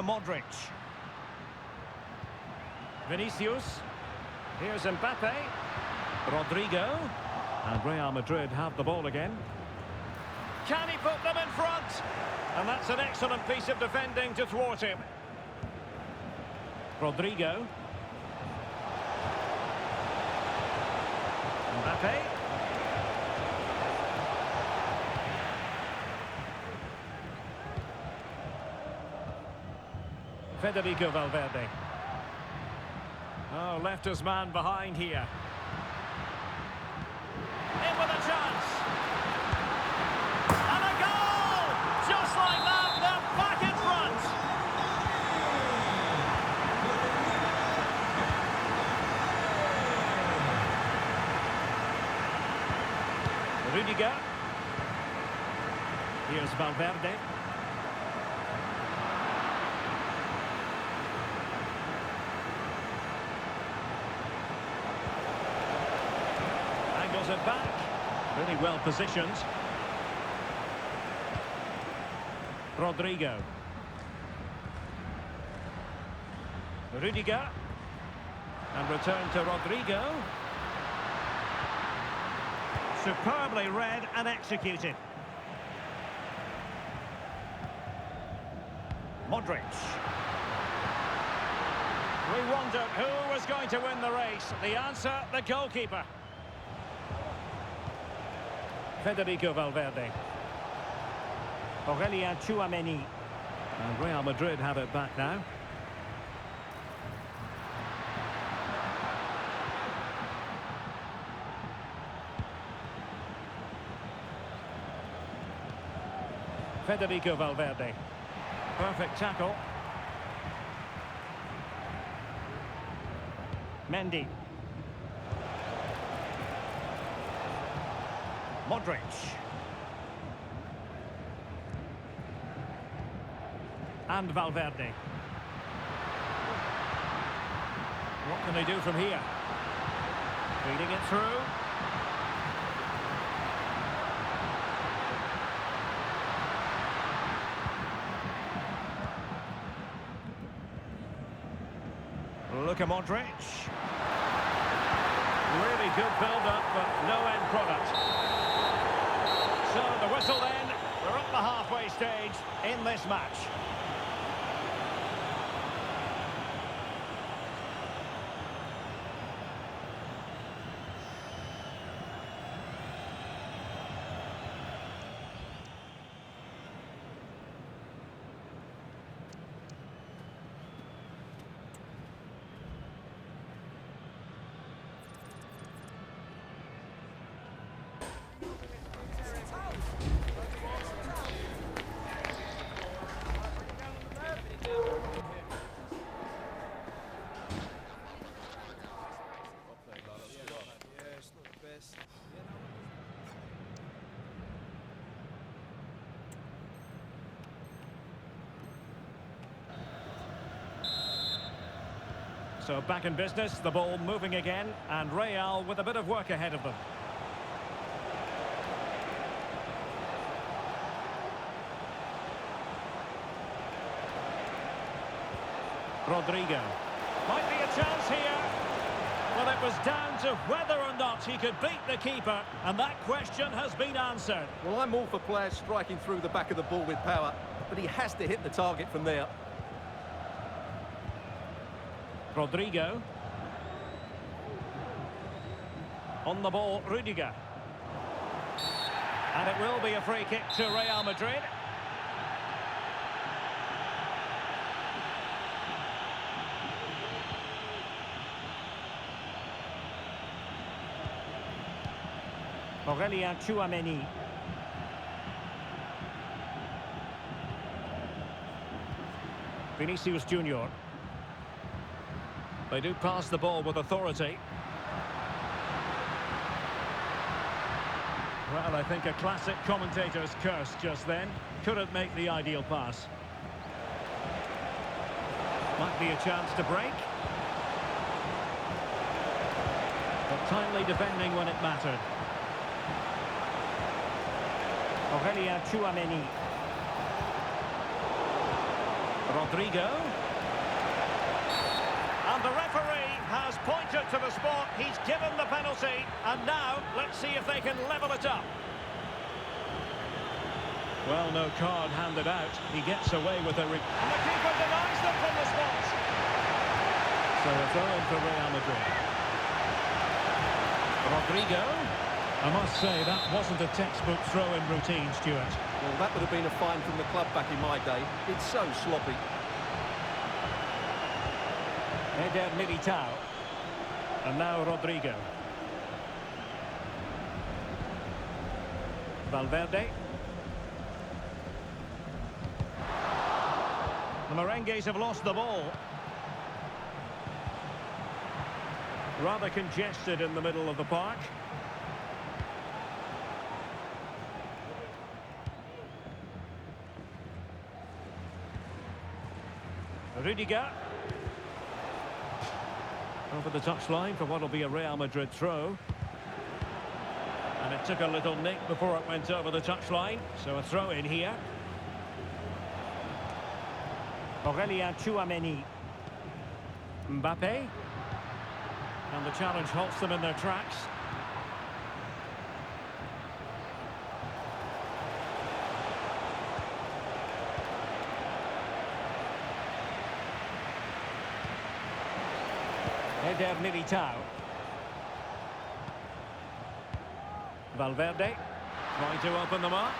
Modric. Vinicius. Here's Mbappe. Rodrigo. And Real Madrid have the ball again. Can he put them in front? And that's an excellent piece of defending to thwart him. Rodrigo. Mbappe. Federico Valverde. Oh, left his man behind here. In with a chance. And a goal! Just like that, they're back in front. Rudiger. Here's Valverde. Angles it back. Really well positioned. Rodrigo. Rudiger. And return to Rodrigo. Superbly read and executed. Modric. We wondered who was going to win the race. The answer, the goalkeeper. Federico Valverde. Aurelien Tchouameni. And Real Madrid have it back now. Federico Valverde. Perfect tackle. Mendy. Modric. And Valverde. What can they do from here? Feeding it through. Look at Modric. Really good build-up, but no end product. So the whistle then. We're up the halfway stage in this match. So back in business, the ball moving again, and Real with a bit of work ahead of them. Rodrigo. Might be a chance here. Well, it was down to whether or not he could beat the keeper, and that question has been answered. Well, I'm all for players striking through the back of the ball with power, but he has to hit the target from there. Rodrigo. On the ball, Rudiger. And it will be a free kick to Real Madrid. Aurelien Tchouameni. Vinicius Junior. They do pass the ball with authority. Well, I think a classic commentator's curse just then. Couldn't make the ideal pass. Might be a chance to break. But timely defending when it mattered. Aurelien Tchouameni. Rodrigo. And the referee has pointed to the spot. He's given the penalty. And now, let's see if they can level it up. Well, no card handed out. He gets away with a... And the keeper denies them from the spot. So a throw-in for Real Madrid. Rodrigo. I must say, that wasn't a textbook throw-in routine, Stuart. Well, that would have been a fine from the club back in my day. It's so sloppy. Eder Militao. And now Rodrigo. Valverde. The Merengues have lost the ball. Rather congested in the middle of the park. Rudiger. Over the touchline for what will be a Real Madrid throw. And it took a little nick before it went over the touchline. So a throw in here. Aurélien Tchouameni. Mbappe. And the challenge halts them in their tracks. Eder Militao. Valverde trying to open them up.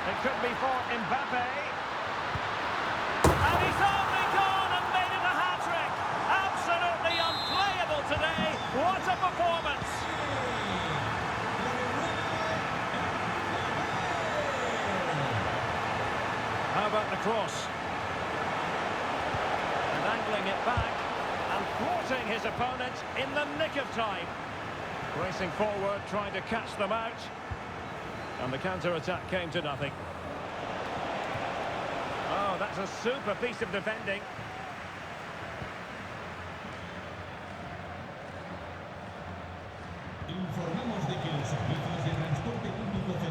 It could be for Mbappe. And he's only gone and made it a hat-trick. Absolutely unplayable today. What a performance. How about the cross? And angling it back. And thwarting his opponent in the nick of time. Racing forward, trying to catch them out. And the counter-attack came to nothing. Oh, that's a super piece of defending.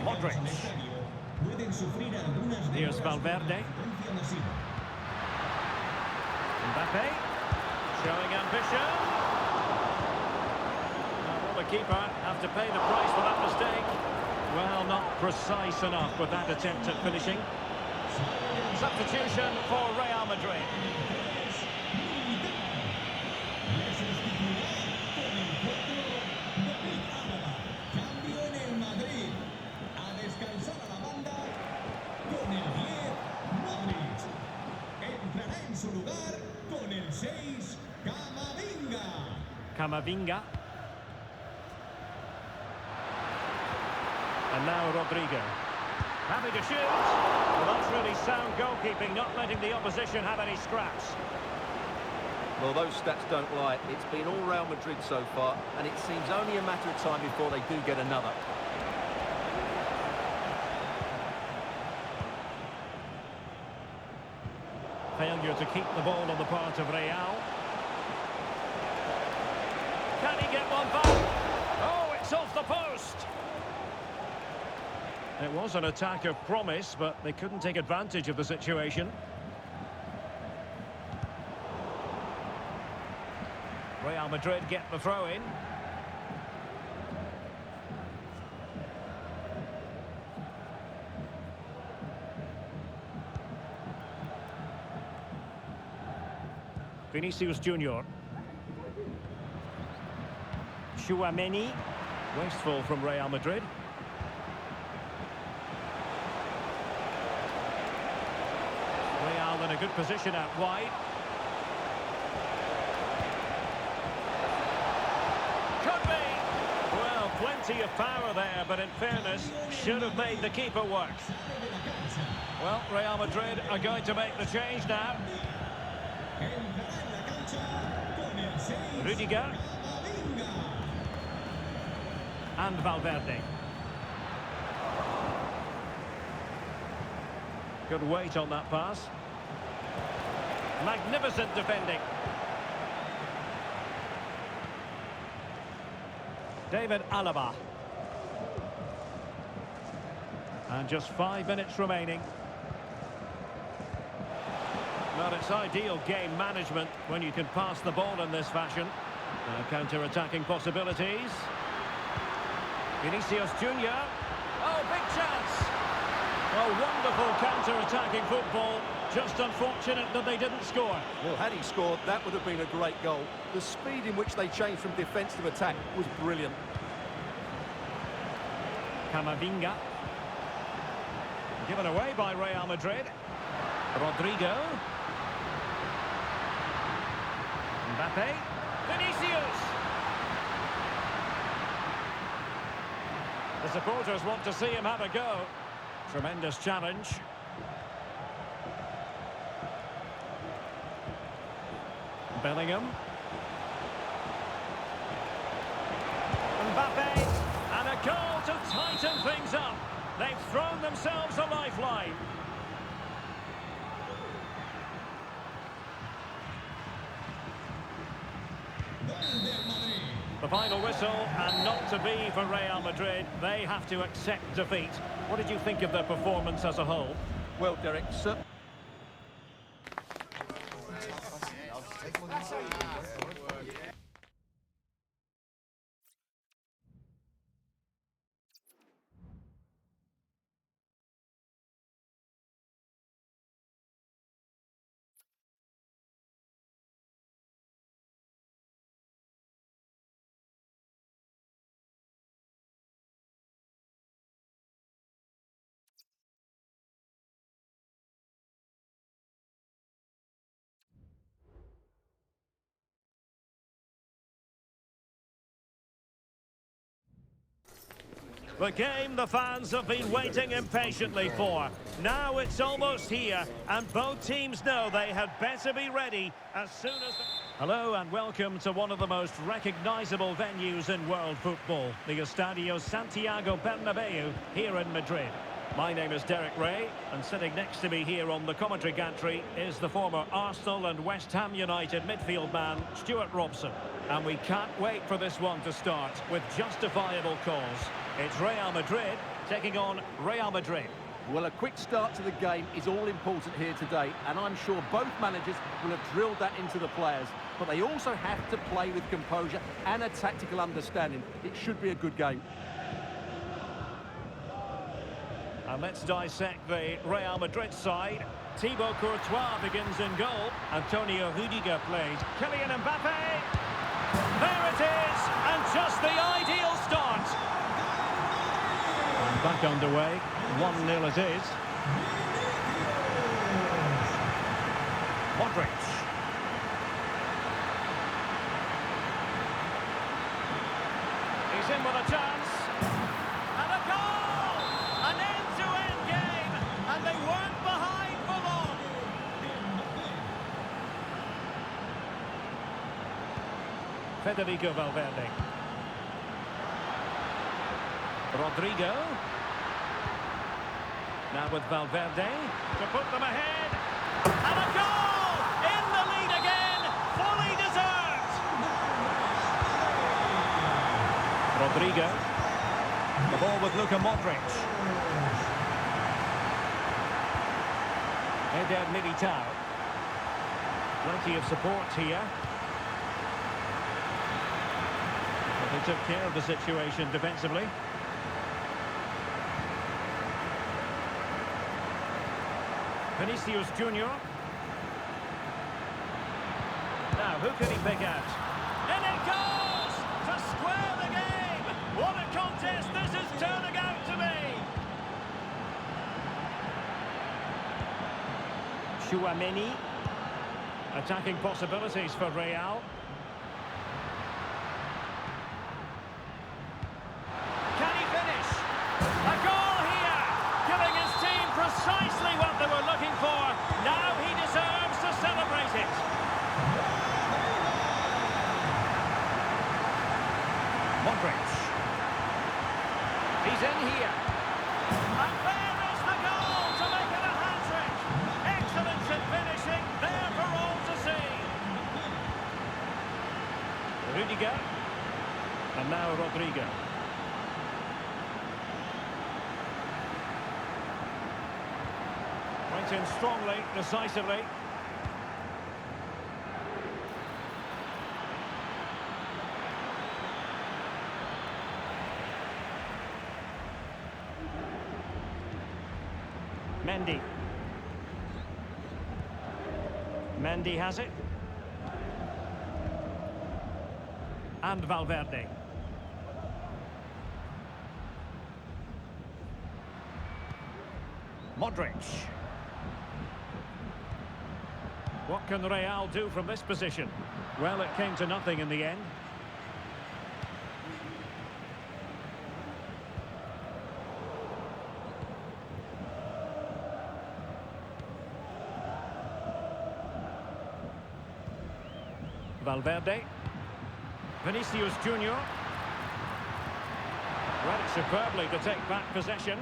Modric. Here's Valverde. Mbappe. Showing ambition. Now, will the keeper have to pay the price for that mistake? Well, not precise enough with that attempt at finishing. Substitution for Real Madrid. Camavinga. And now Rodrigo. Happy to shoot. Well, that's really sound goalkeeping, not letting the opposition have any scraps. Well, those stats don't lie. It's been all Real Madrid so far, and it seems only a matter of time before they do get another. Failure to keep the ball on the part of Real. Can he get one back? Oh, it's off the post. It was an attack of promise, but they couldn't take advantage of the situation. Real Madrid get the throw in. Vinicius Junior. Tchouameni. Wasteful from Real Madrid. Real in a good position out wide. Could be. Well, plenty of power there, but in fairness, should have made the keeper work. Well, Real Madrid are going to make the change now. Rudiger. And Valverde. Good weight on that pass. Magnificent defending. David Alaba. And just 5 minutes remaining. Well, it's ideal game management when you can pass the ball in this fashion. Counter-attacking possibilities. Vinicius Junior. Oh, big chance. Oh, wonderful counter-attacking football. Just unfortunate that they didn't score. Well, had he scored, that would have been a great goal. The speed in which they changed from defence to attack was brilliant. Camavinga. Given away by Real Madrid. Rodrigo. Mbappe. Vinicius. The supporters want to see him have a go. Tremendous challenge. Bellingham. Mbappe. And a goal to tighten things up. They've thrown themselves a lifeline. The final whistle, and not to be for Real Madrid. They have to accept defeat. What did you think of their performance as a whole? Well, Derek, sir. The game the fans have been waiting impatiently for. Now it's almost here, and both teams know they had better be ready as soon as... Hello and welcome to one of the most recognisable venues in world football, the Estadio Santiago Bernabeu here in Madrid. My name is Derek Ray, and sitting next to me here on the commentary gantry is the former Arsenal and West Ham United midfield man, Stuart Robson. And we can't wait for this one to start with justifiable cause. It's Real Madrid taking on Real Madrid. Well, a quick start to the game is all important here today, and I'm sure both managers will have drilled that into the players. But they also have to play with composure and a tactical understanding. It should be a good game. And let's dissect the Real Madrid side. Thibaut Courtois begins in goal. Antonio Rudiger plays. Kylian Mbappe. There it is, and just the ideal start. And back underway. 1-0 it is. Modric. He's in with a chance. And a goal! An end-to-end game, and they weren't behind for long. Federico Valverde. Rodrigo. Now with Valverde to put them ahead. And a goal! In the lead again, fully deserved. Rodrigo. The ball with Luka Modric. Eder Militao. Plenty of support here. But they took care of the situation defensively. Vinicius Junior. Now, who can he pick out? And it goes to square the game. What a contest this is turning out to be. Chouameni. Attacking possibilities for Real. Can he finish? A goal here, giving his team precisely what they were looking for. Now he deserves to celebrate it. Modric. He's in here. And there is the goal to make it a hat-trick. Excellence in finishing, there for all to see. Rudiger. And now Rodrigo. Right in strongly, decisively. Mendy. Mendy has it. And Valverde. Modric. What can Real do from this position? Well, it came to nothing in the end. Valverde. Vinicius Junior. Read it superbly to take back possession.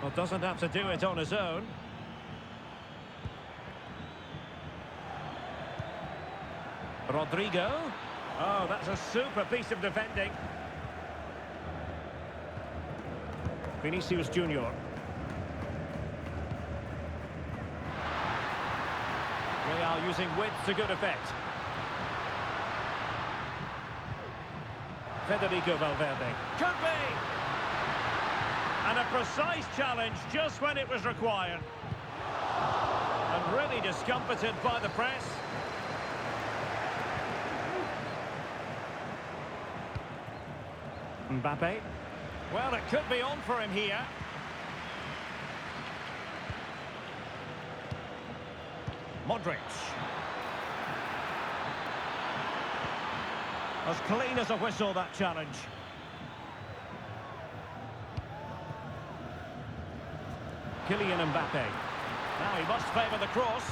Well, doesn't have to do it on his own. Rodrigo. Oh, that's a super piece of defending. Vinicius Junior. Real using width to good effect. Federico Valverde. Could be! And a precise challenge just when it was required. And really discomfited by the press. Mbappe. Well, it could be on for him here. Modric. As clean as a whistle, that challenge. Kylian Mbappe. Now he must favour the cross.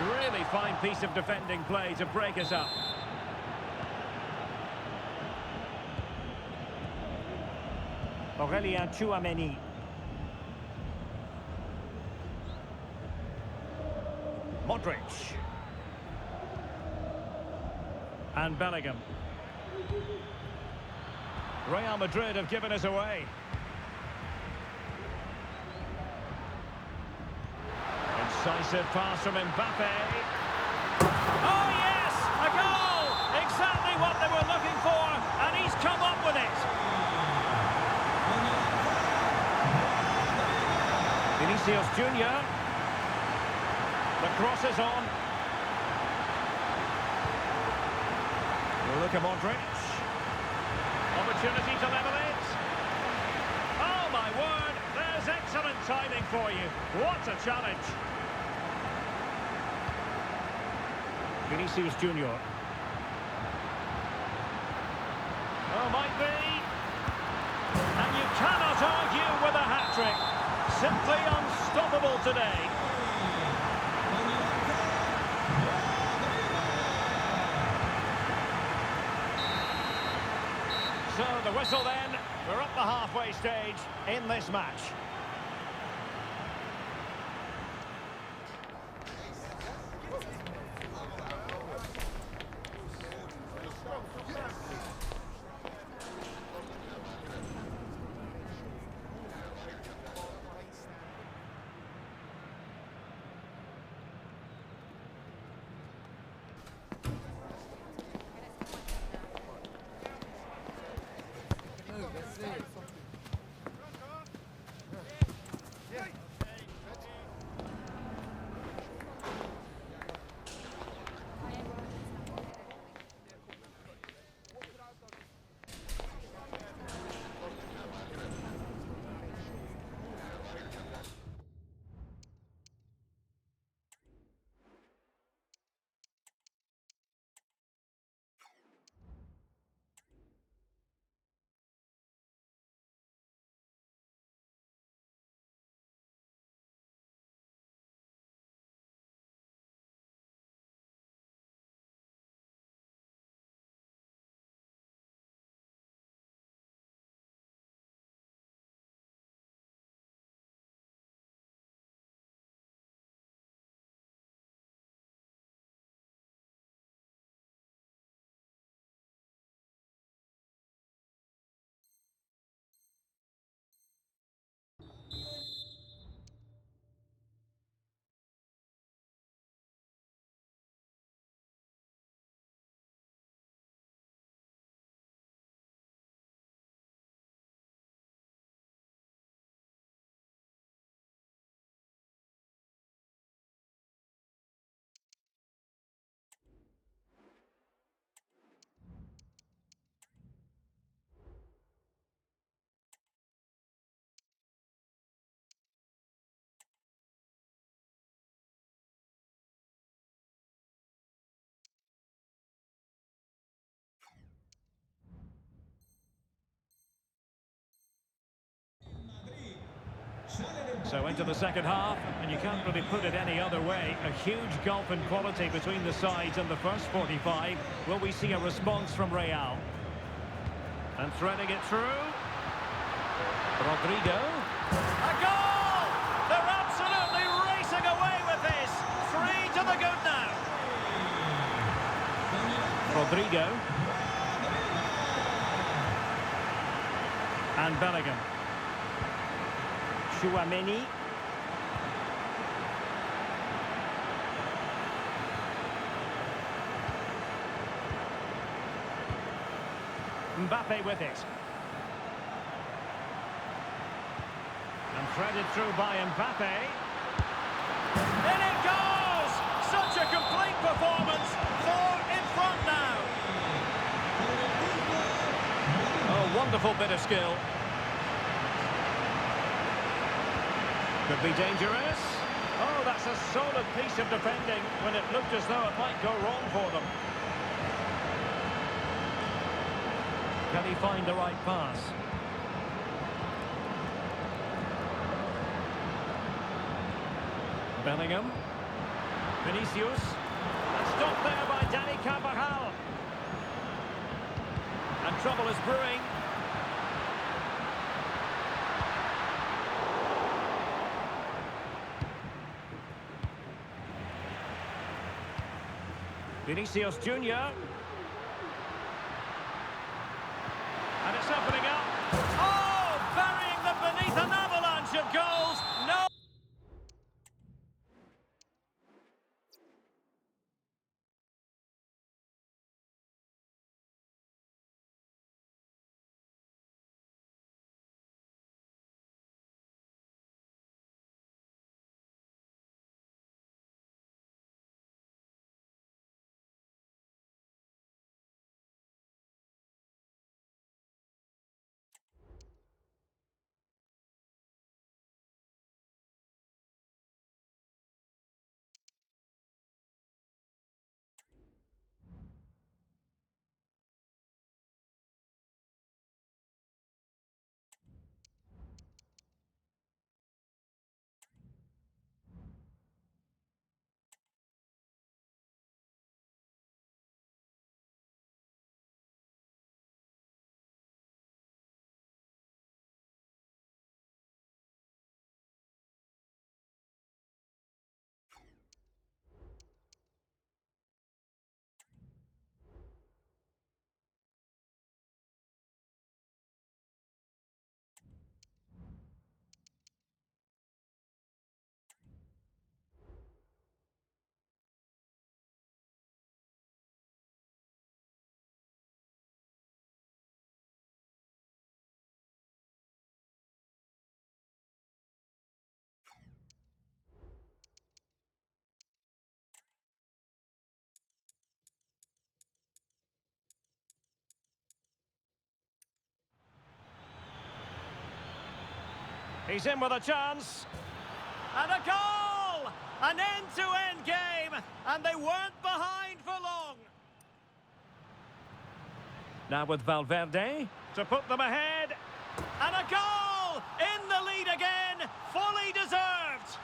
Really fine piece of defending play to break us up. Aurélien Tchouaméni. Modric. And Bellingham. Real Madrid have given us away. Incisive pass from Mbappe. Oh yes! A goal! Exactly what they were looking for, and he's come up with it. Vinicius Junior. The cross is on. Look at Modric. Opportunity to level it. Oh my word, there's excellent timing for you. What a challenge. Vinicius Junior. Oh, might be. And you cannot argue with a hat-trick. Simply unstoppable today. So the whistle then, we're up the halfway stage in this match. So into the second half, and you can't really put it any other way. A huge gulf in quality between the sides in the first 45. Will we see a response from Real? And threading it through. Rodrigo. A goal! They're absolutely racing away with this. 3 to the good now. Rodrigo. And Bellingham. Chouameni. Mbappe with it. And threaded through by Mbappe. In it goes! Such a complete performance. 4 in front now. Oh, wonderful bit of skill. Could be dangerous. Oh, that's a solid piece of defending when it looked as though it might go wrong for them. Can he find the right pass? Bellingham. Vinicius. And stopped there by Danny Carvajal. And trouble is brewing. Vinicius Junior. And it's opening up. Oh, burying them beneath an avalanche of goals. No. He's in with a chance. And a goal! An end-to-end game, and they weren't behind for long. Now with Valverde to put them ahead. And a goal! In the lead again, fully deserved.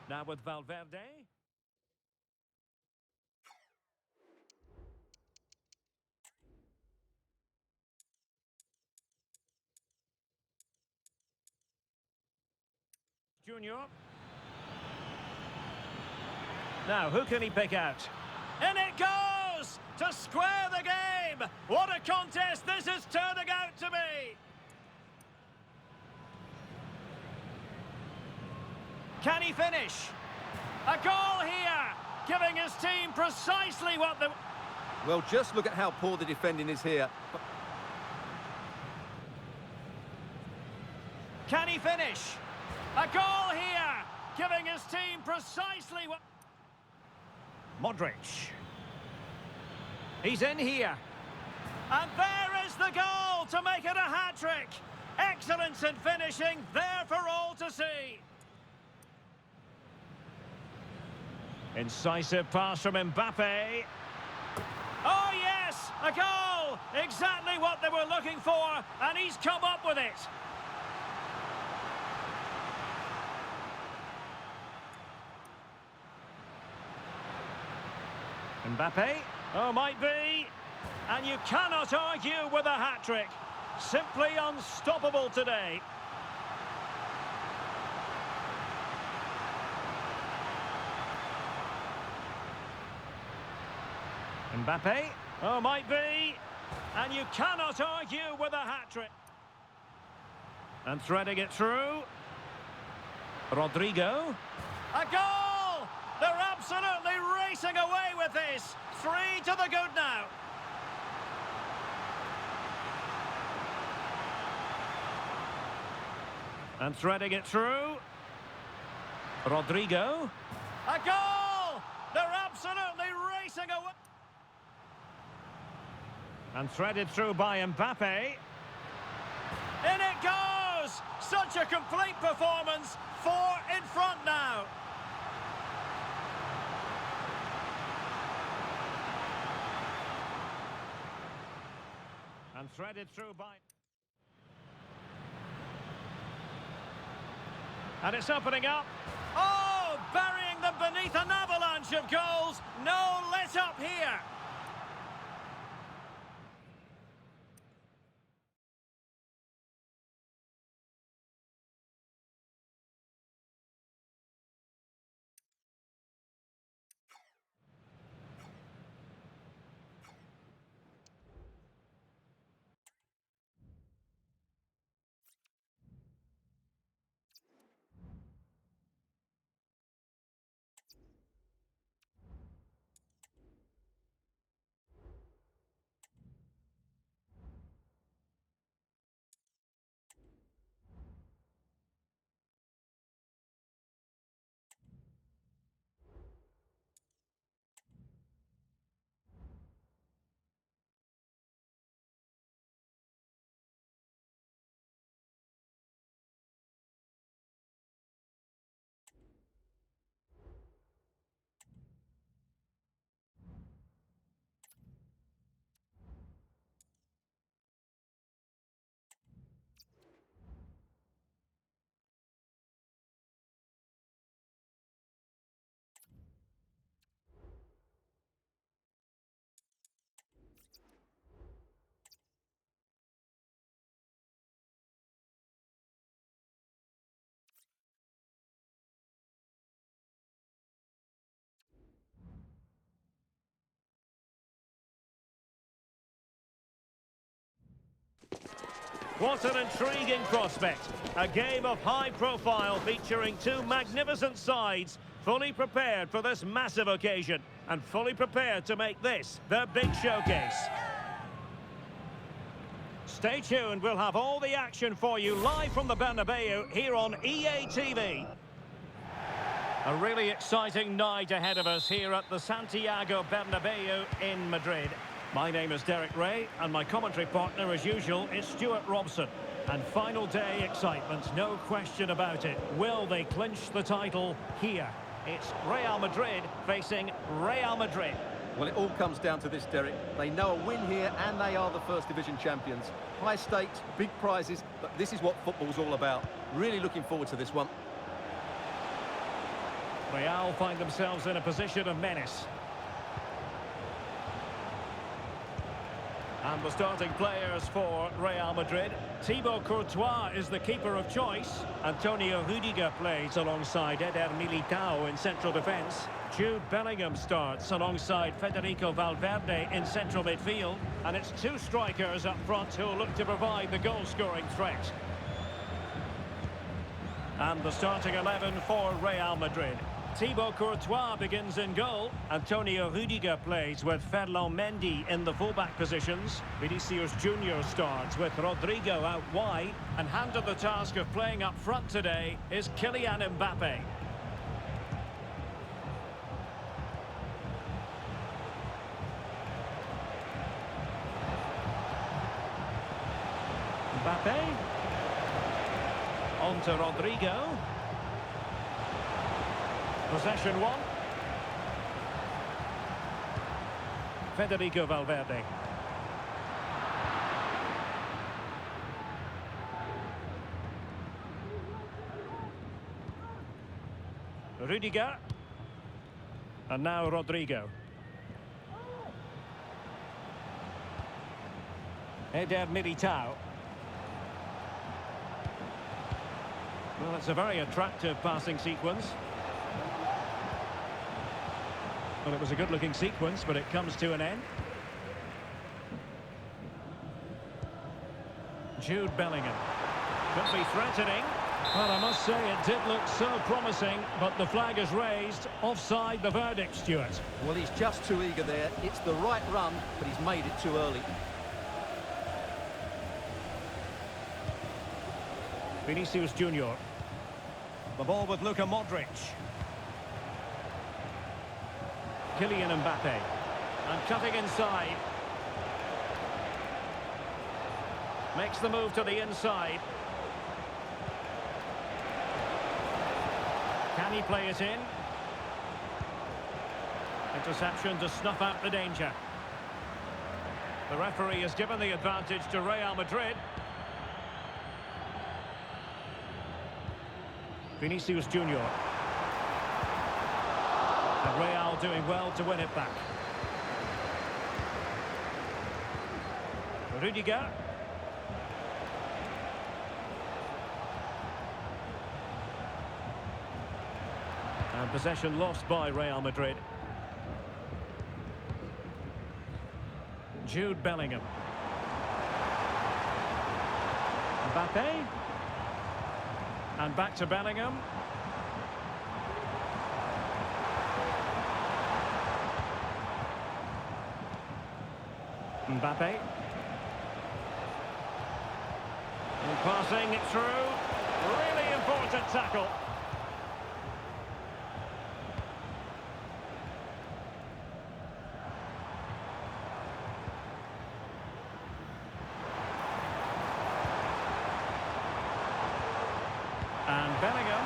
Now with Valverde. Junior. Now, who can he pick out? In it goes! To square the game! What a contest this is turning out to be! Can he finish? A goal here! Giving his team precisely what they... Well, just look at how poor the defending is here. Can he finish? A goal here, giving his team precisely what... Modric. He's in here. And there is the goal to make it a hat-trick. Excellence in finishing, there for all to see. Incisive pass from Mbappe. Oh, yes! Yes, a goal! Exactly what they were looking for, and he's come up with it. Mbappe, oh, might be. And you cannot argue with a hat-trick. Simply unstoppable today. Mbappe, oh, might be. And you cannot argue with a hat-trick. And threading it through. Rodrigo. A goal! They're absolutely racing away with this. 3 to the good now. And threading it through. Rodrigo. A goal! They're absolutely racing away. And threaded through by Mbappe. In it goes! Such a complete performance. 4 in front now. And threaded through by... And it's opening up. Oh, burying them beneath an avalanche of goals. No let up here. What an intriguing prospect. A game of high profile featuring 2 magnificent sides, fully prepared for this massive occasion and fully prepared to make this their big showcase. Stay tuned, we'll have all the action for you live from the Bernabeu here on EA TV. A really exciting night ahead of us here at the Santiago Bernabeu in Madrid. My name is Derek Ray, and my commentary partner, as usual, is Stuart Robson. And final day excitement, no question about it. Will they clinch the title here? It's Real Madrid facing Real Madrid. Well, it all comes down to this, Derek. They know a win here, and they are the First Division champions. High stakes, big prizes, but this is what football's all about. Really looking forward to this one. Real find themselves in a position of menace. And the starting players for Real Madrid. Thibaut Courtois is the keeper of choice. Antonio Rudiger plays alongside Eder Militao in central defence. Jude Bellingham starts alongside Federico Valverde in central midfield. And it's 2 strikers up front who will look to provide the goal-scoring threat. And the starting 11 for Real Madrid. Thibaut Courtois begins in goal. Antonio Rudiger plays with Ferland Mendy in the fullback positions. Vinicius Junior starts with Rodrigo out wide. And handed the task of playing up front today is Kylian Mbappe. Mbappe. On to Rodrigo. Possession 1. Federico Valverde. Rudiger. And now Rodrigo. Eder Militao. Well, it's a very attractive passing sequence. Well, it was a good-looking sequence, but it comes to an end. Jude Bellingham. Could be threatening. Well, I must say it did look so promising, but the flag is raised. Offside the verdict, Stuart. Well, he's just too eager there. It's the right run, but he's made it too early. Vinicius Junior. The ball with Luka Modric. Kylian Mbappe. And cutting inside. Makes the move to the inside. Can he play it in? Interception to snuff out the danger. The referee has given the advantage to Real Madrid. Vinicius Junior. And Real doing well to win it back. Rudiger. And possession lost by Real Madrid. Jude Bellingham. Mbappe. And back to Bellingham. Mbappe. And passing it through. Really important tackle. And Bellingham.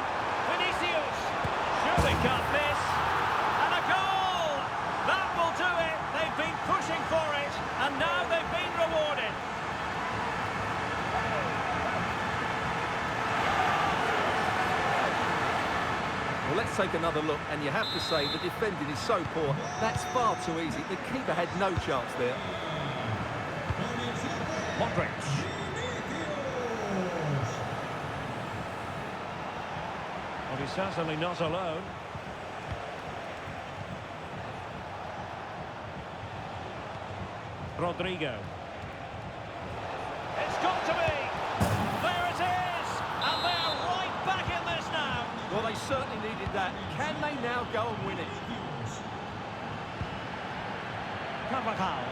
Vinicius. Surely can't miss. And a goal! That will do it. They've been pushing for it. And now they've been rewarded. Well, let's take another look, and you have to say the defending is so poor. That's far too easy. The keeper had no chance there. Modric. Well, he's certainly not alone. Rodrigo. It's got to be! There it is! And they're right back in this now! Well, they certainly needed that. Can they now go and win it? Carvajal.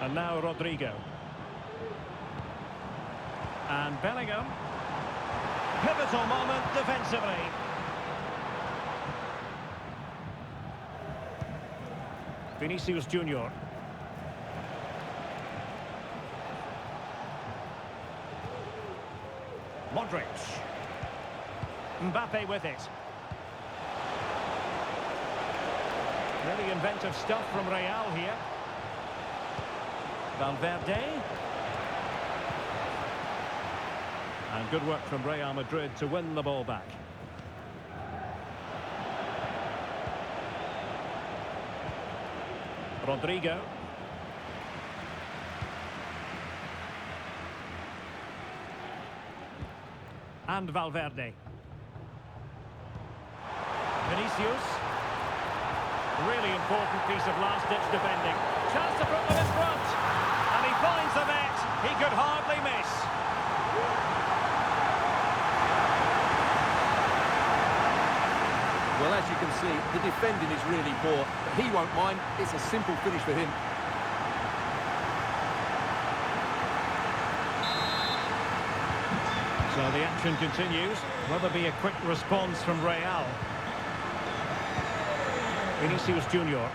And now Rodrigo. And Bellingham. Pivotal moment defensively. Vinicius Junior. Modric. Mbappe with it. Really inventive stuff from Real here. Valverde. And good work from Real Madrid to win the ball back. Rodrigo. And Valverde. Vinicius. Really important piece of last-ditch defending. Chance to put them in front. And he finds the net. He could hardly miss. Well, as you can see, the defending is really poor, but he won't mind. It's a simple finish for him. So the action continues. Will there be a quick response from Real? Vinicius Junior.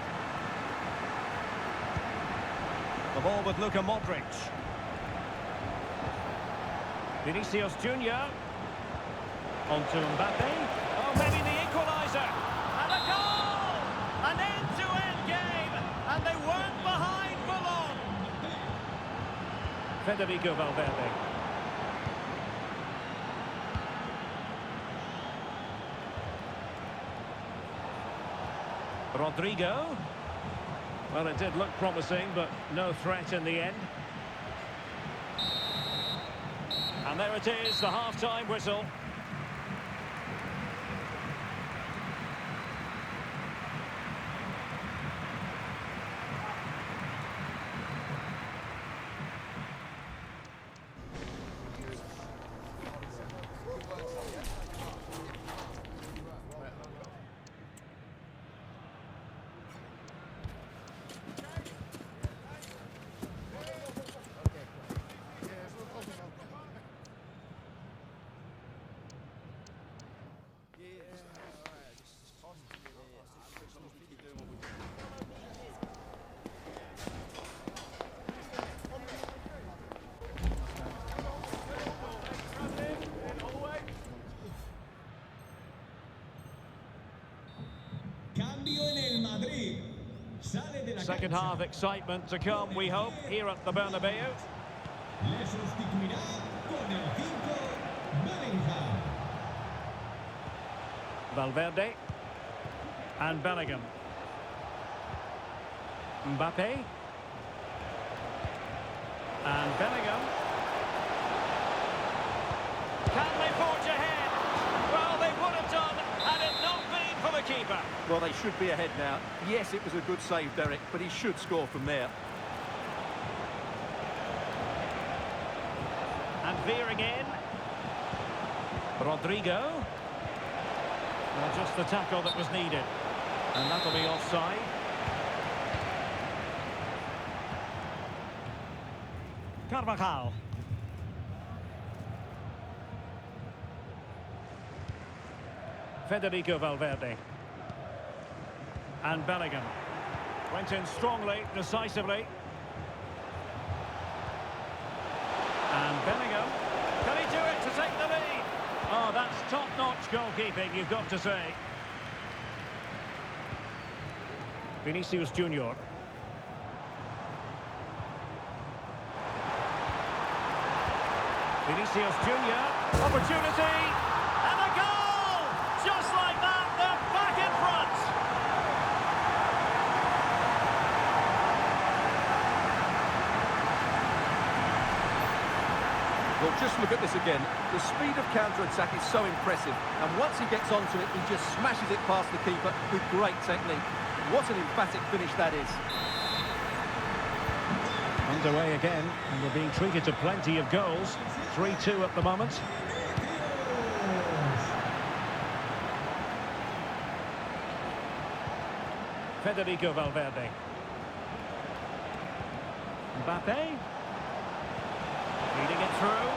The ball with Luka Modric. Vinicius Junior. On to Mbappe. Oh, maybe the equaliser. And a goal! Federico Valverde. Rodrigo. Well, it did look promising, but no threat in the end. And there it is, the half-time whistle. Second half excitement to come, we hope, here at the Bernabeu. Valverde and Bellingham. Mbappe and Bellingham. Can they forge ahead? Well, they would have done had it not been for the keeper. Well, they should be ahead now. Yes, it was a good save, Derek, but he should score from there. And veering in. Rodrigo. Well, just the tackle that was needed. And that'll be offside. Carvajal. Federico Valverde. And Bellingham. Went in strongly, decisively. And Bellingham. Can he do it to take the lead? Oh, that's top-notch goalkeeping, you've got to say. Vinicius Junior. Vinicius Junior. Opportunity. And a goal! Just like that, they're back in front. Well, just look at this again. The speed of counter-attack is so impressive, and once he gets onto it, he just smashes it past the keeper with great technique. What an emphatic finish that is. Underway again, and we're being treated to plenty of goals. 3-2 at the moment. Federico Valverde. Mbappe. Feeding it through.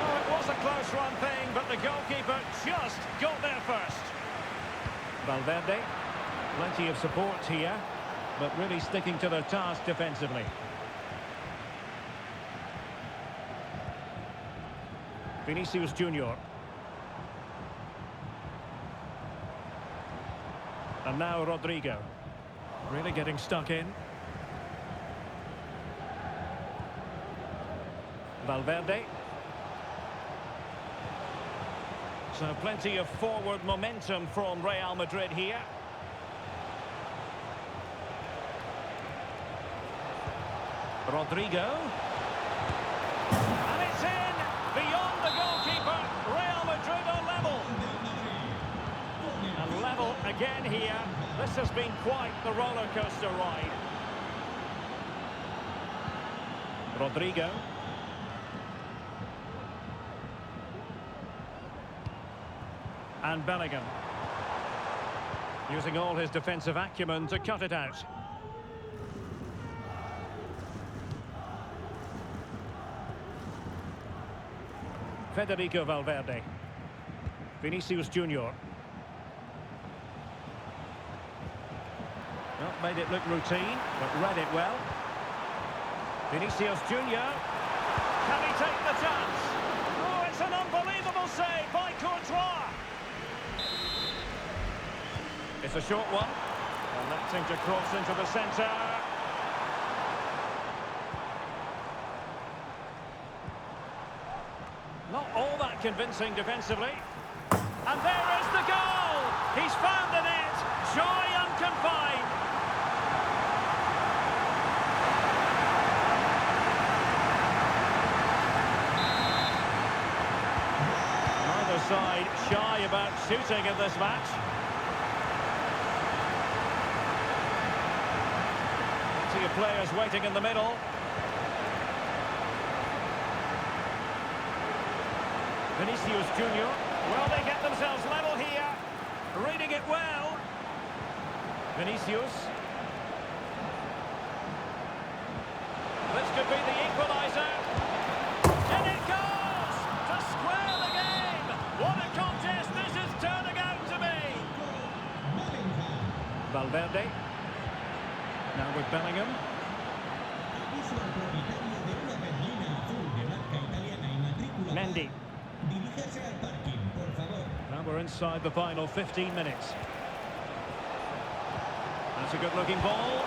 Oh, it was a close run thing, but the goalkeeper just got there first. Valverde. Plenty of support here, but really sticking to their task defensively. Vinicius Junior. And now Rodrigo. Really getting stuck in. Valverde. So plenty of forward momentum from Real Madrid here. Rodrigo. And it's in! Beyond the goalkeeper. Real Madrid are level. And level again here. This has been quite the roller coaster ride. Rodrigo. And Bellingham. Using all his defensive acumen to cut it out. Federico Valverde. Vinicius Junior. Well, made it look routine, but read it well. Vinicius Junior. Can he take the chance? Oh, it's an unbelievable save by Courtois. It's a short one. Electing to cross into the centre. quite convincing defensively. And there is the goal! He's found the net! Joy unconfined! Neither side shy about shooting in this match. See your players waiting in the middle. Vinicius Junior. Well, they get themselves level here. Reading it well. Vinicius. This could be the equaliser. And it goes! To square the game! What a contest this is turning out to be! Valverde. Now with Bellingham. Mendy. Now we're inside the final 15 minutes. That's a good-looking ball.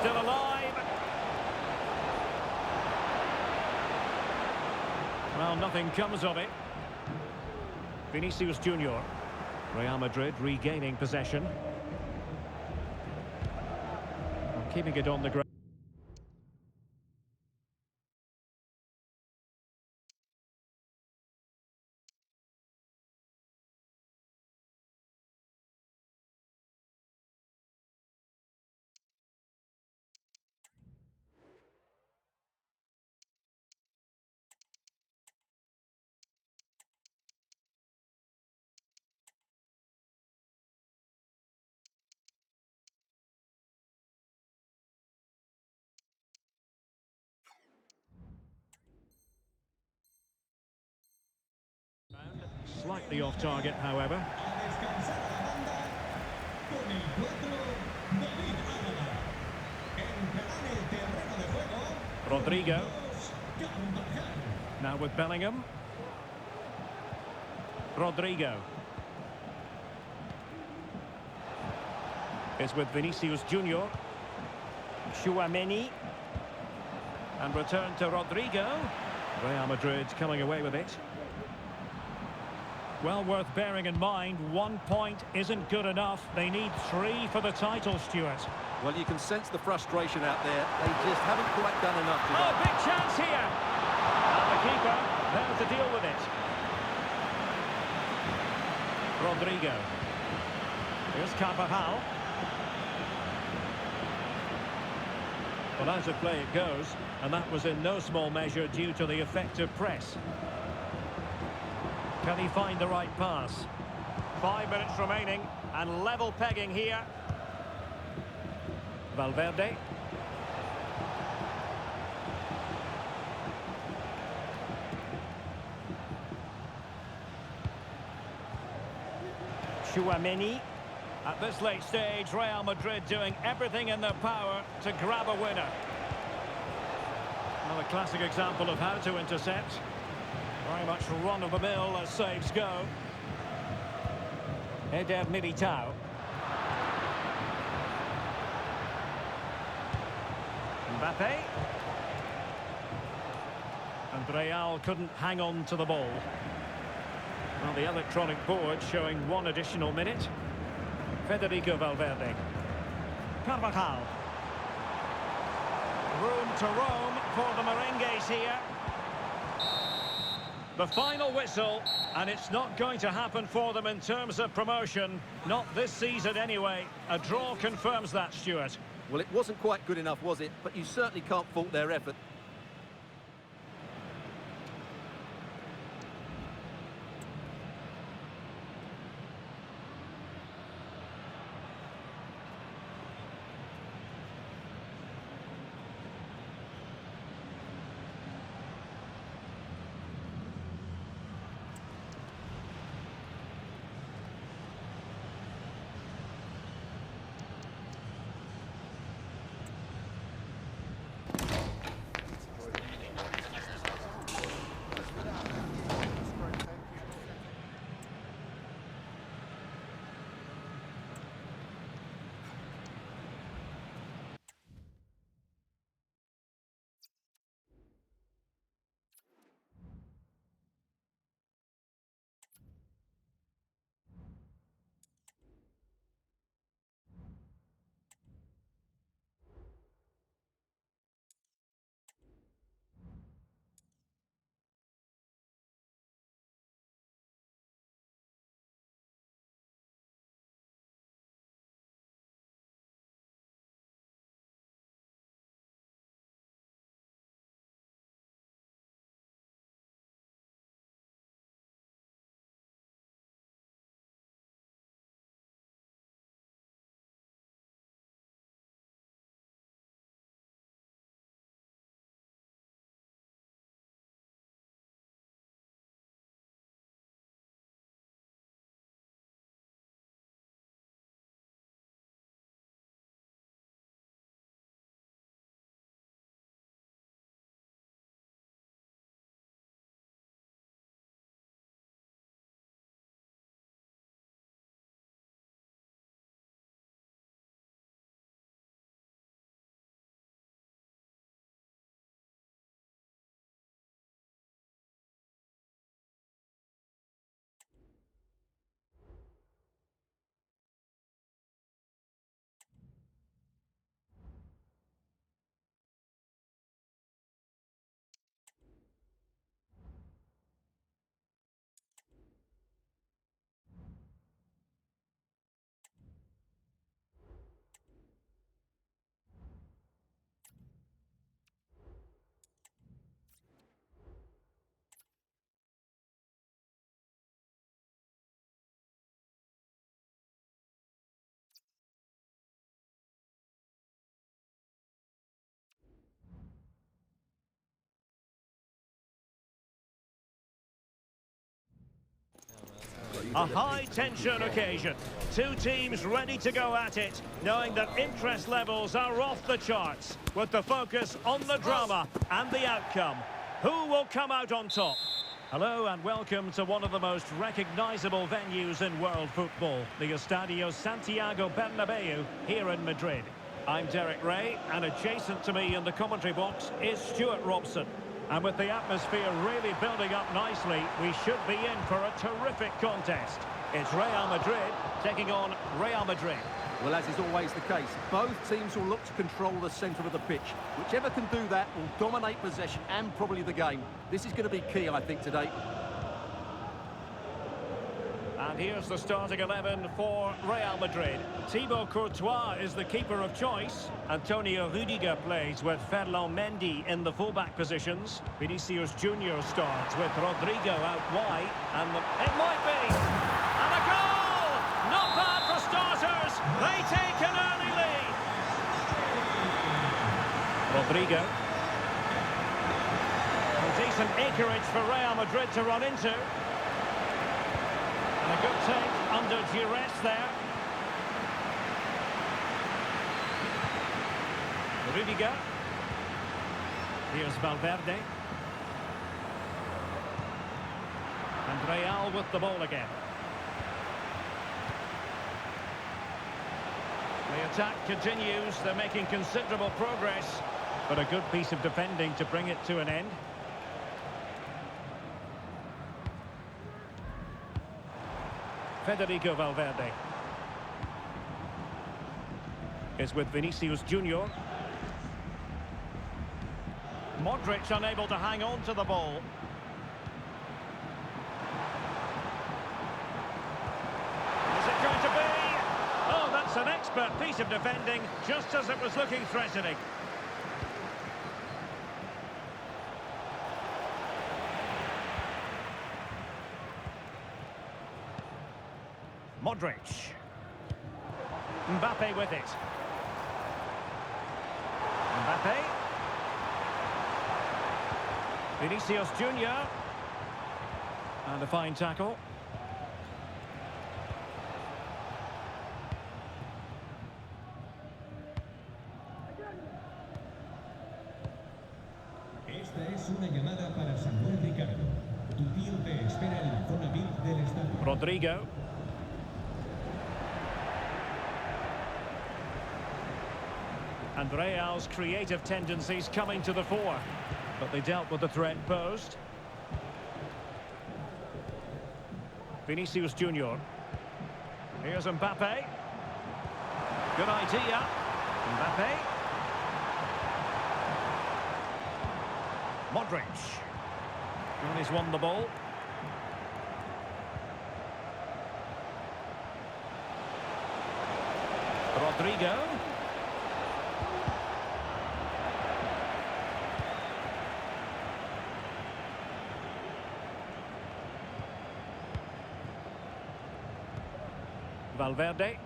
Still alive. Well, nothing comes of it. Vinicius Junior. Real Madrid regaining possession. Keeping it on the ground. Slightly off target, however. Rodrigo. Now with Bellingham. Rodrigo. It's with Vinicius Junior. Tchouaméni. And return to Rodrigo. Real Madrid coming away with it. Well, worth bearing in mind, 1 point isn't good enough. They need 3 for the title, Stuart. Well, you can sense the frustration out there. They just haven't quite done enough today. Oh, big chance here! And the keeper there to deal with it. Rodrigo. Here's Carvajal. Well, out of play it goes, and that was in no small measure due to the effective press. Can he find the right pass? 5 minutes remaining, and level pegging here. Valverde. Tchouaméni. At this late stage, Real Madrid doing everything in their power to grab a winner. Another classic example of how to intercept. Very much run-of-the-mill as saves go. Eder Militao. Mbappe. And Real couldn't hang on to the ball. Well, the electronic board showing 1 additional minute. Federico Valverde. Carvajal. Room to roam for the Merengues here. The final whistle, and it's not going to happen for them in terms of promotion. Not this season anyway. A draw confirms that, Stuart. Well, it wasn't quite good enough, was it? But you certainly can't fault their effort. A high-tension occasion. Two teams ready to go at it, knowing that interest levels are off the charts, with the focus on the drama and the outcome. Who will come out on top? Hello and welcome to one of the most recognisable venues in world football, the Estadio Santiago Bernabeu here in Madrid. I'm Derek Ray, and adjacent to me in the commentary box is Stuart Robson. And with the atmosphere really building up nicely, we should be in for a terrific contest. It's Real Madrid taking on Real Madrid. Well, as is always the case, both teams will look to control the centre of the pitch. Whichever can do that will dominate possession and probably the game. This is going to be key, I think, today. And here's the starting 11 for Real Madrid. Thibaut Courtois is the keeper of choice. Antonio Rudiger plays with Ferland Mendy in the fullback positions. Vinicius Junior starts with Rodrigo out wide. And it might be! And a goal! Not bad for starters. They take an early lead. Rodrigo. A decent acreage for Real Madrid to run into. And a good take under duress there. Rudiger. Here's Valverde. And Real with the ball again. The attack continues. They're making considerable progress. But a good piece of defending to bring it to an end. Federico Valverde is with Vinicius Junior. Modric unable to hang on to the ball. Is it going to be? Oh, that's an expert piece of defending, just as it was looking threatening. Modric. Mbappe with it. Mbappe. Vinicius Junior. And a fine tackle. Esta es una llamada para Samuel Ricardo. Tu tío te espera en la zona VIP del estadio. Rodrigo. And Real's creative tendencies coming to the fore. But they dealt with the threat posed. Vinicius Junior. Here's Mbappe. Good idea. Mbappe. Modric. And he's won the ball. Rodrigo. Valverde.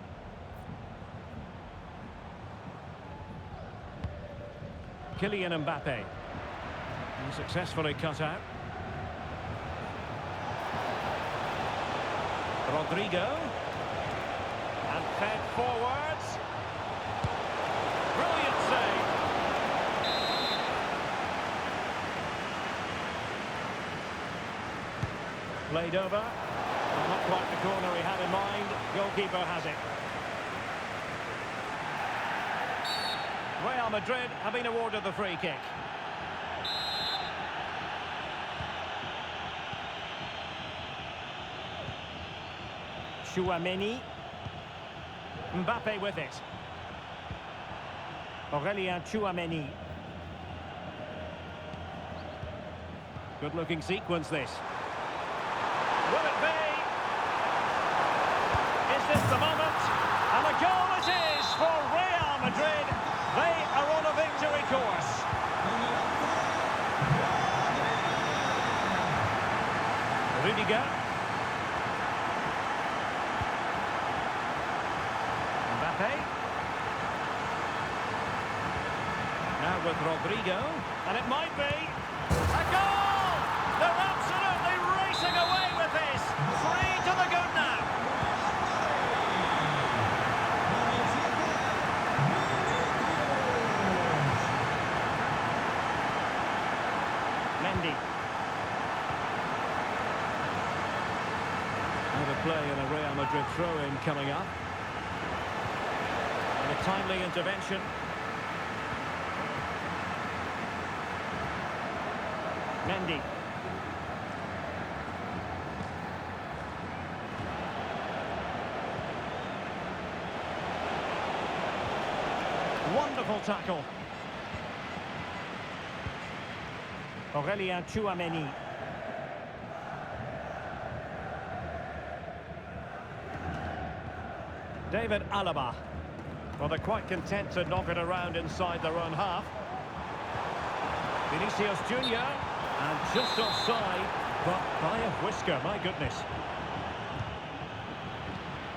Kylian Mbappe. And successfully cut out. Rodrigo. And fed forwards. Brilliant save. Played over. Not quite the corner he had in mind. Goalkeeper has it. Real Madrid have been awarded the free kick. Tchouaméni. Mbappe with it. Aurélien Tchouaméni. Good looking sequence this. Will it be? Is this the moment? And a goal it is for Real Madrid. They are on a victory course. Rudiger. Mbappe. Now with Rodrigo. And it might be a goal! They're absolutely racing away with this. Free to the goodness. play in a Real Madrid throw-in coming up. And a timely intervention. Mendy. Wonderful tackle. Aurelien Tchouameni. David Alaba. Well, they're quite content to knock it around inside their own half. Vinicius Junior. And just offside, but by a whisker, my goodness.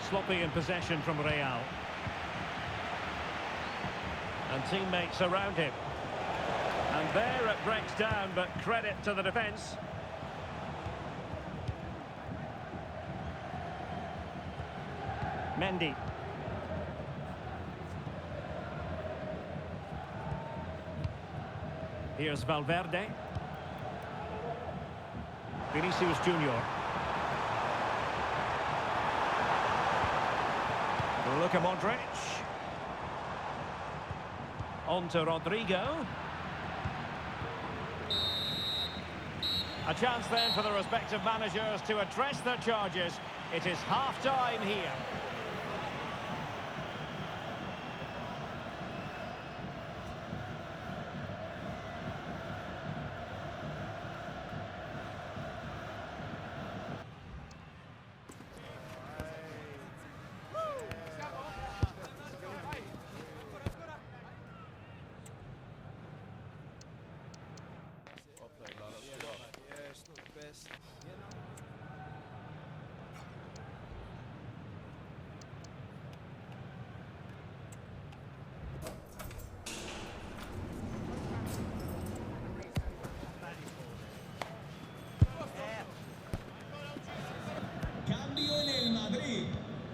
Sloppy in possession from Real. And teammates around him. And there it breaks down, but credit to the defence. Mendy. Here's Valverde. Vinicius Junior. Luka Modric. On to Rodrigo. A chance then for the respective managers to address their charges. It is half-time here.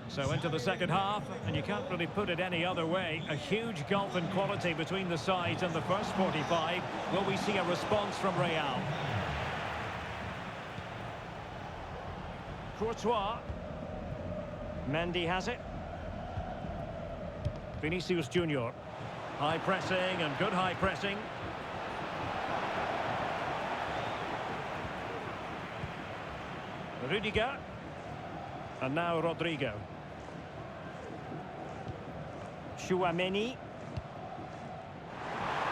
So into the second half, and you can't really put it any other way. A huge gulf in quality between the sides in the first 45. Will we see a response from Real? Courtois. Mendy has it. Vinicius Junior. High pressing and good high pressing. Rudiger. And now Rodrigo. Tchouameni.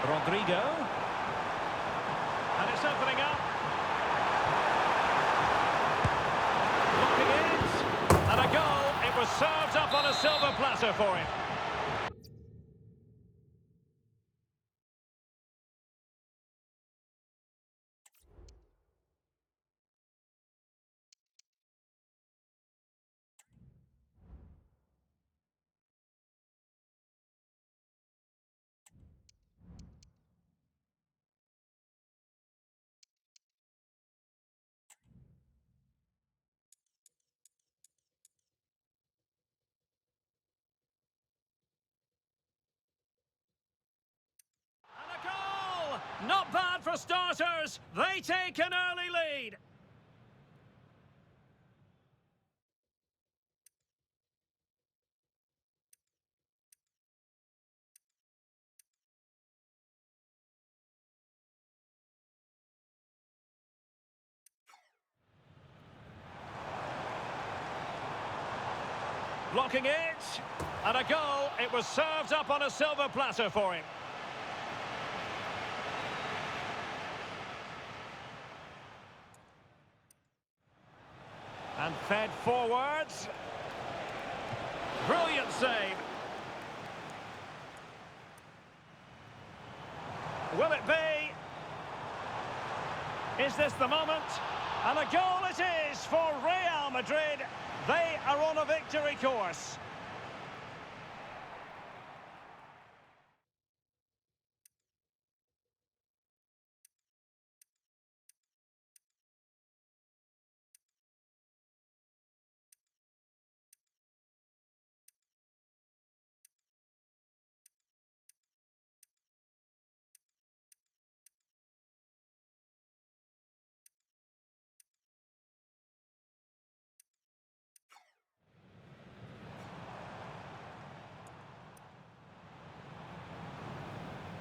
Rodrigo. And it's opening up. Looking it. And a goal. It was served up on a silver platter for him. Not bad for starters. They take an early lead. Blocking it. And a goal. It was served up on a silver platter for him. And fed forwards. Brilliant save. Will it be? Is this the moment? And a goal it is for Real Madrid. They are on a victory course.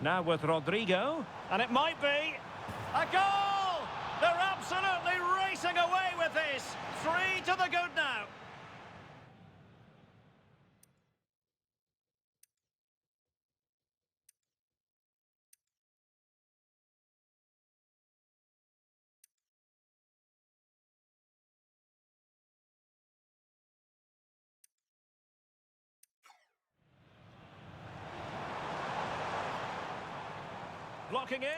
Now with Rodrigo, and it might be a goal! They're absolutely racing away with this. 3 to the good now. Blocking it.